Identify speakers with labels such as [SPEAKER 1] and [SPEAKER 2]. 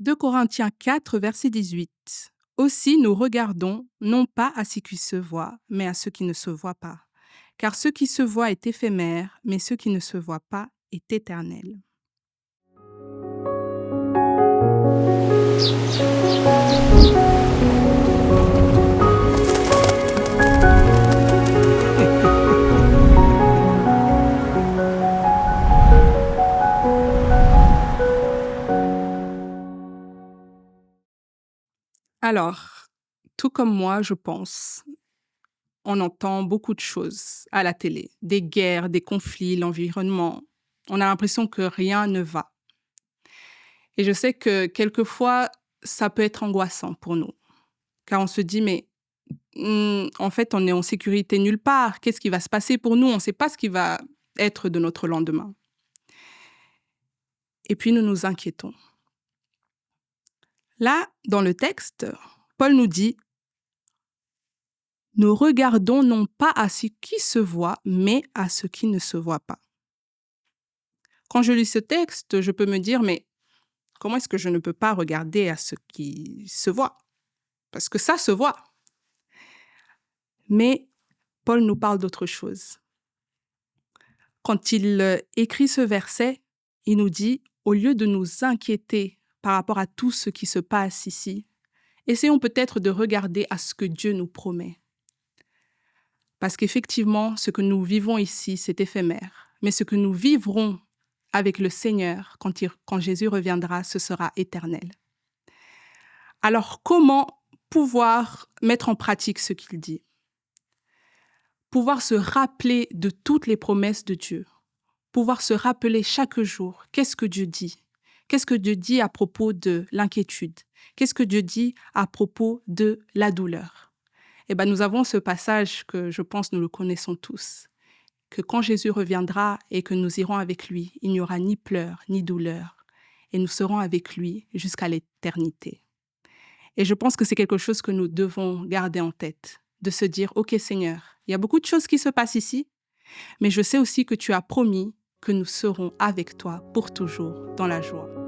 [SPEAKER 1] 2 Corinthiens 4, verset 18. Aussi nous regardons non pas à ce qui se voit, mais à ce qui ne se voit pas. Car ce qui se voit est éphémère, mais ce qui ne se voit pas est éternel. Alors, tout comme moi, je pense, on entend beaucoup de choses à la télé, des guerres, des conflits, l'environnement. On a l'impression que rien ne va. Et je sais que quelquefois, ça peut être angoissant pour nous, car on se dit, mais en fait, on est en sécurité nulle part. Qu'est-ce qui va se passer pour nous? On ne sait pas ce qui va être de notre lendemain. Et puis, nous nous inquiétons. Là, dans le texte, Paul nous dit, nous regardons non pas à ce qui se voit, mais à ce qui ne se voit pas. Quand je lis ce texte, je peux me dire, mais comment est-ce que je ne peux pas regarder à ce qui se voit? Parce que ça se voit. Mais Paul nous parle d'autre chose. Quand il écrit ce verset, il nous dit, au lieu de nous inquiéter par rapport à tout ce qui se passe ici, essayons peut-être de regarder à ce que Dieu nous promet. Parce qu'effectivement, ce que nous vivons ici, c'est éphémère. Mais ce que nous vivrons avec le Seigneur, quand Jésus reviendra, ce sera éternel. Alors, comment pouvoir mettre en pratique ce qu'il dit? Pouvoir se rappeler de toutes les promesses de Dieu. Pouvoir se rappeler chaque jour, qu'est-ce que Dieu dit? Qu'est-ce que Dieu dit à propos de l'inquiétude? Qu'est-ce que Dieu dit à propos de la douleur? Eh bien, nous avons ce passage que je pense nous le connaissons tous, que quand Jésus reviendra et que nous irons avec lui, il n'y aura ni pleurs, ni douleur, et nous serons avec lui jusqu'à l'éternité. Et je pense que c'est quelque chose que nous devons garder en tête, de se dire, OK Seigneur, il y a beaucoup de choses qui se passent ici, mais je sais aussi que tu as promis que nous serons avec toi pour toujours dans la joie.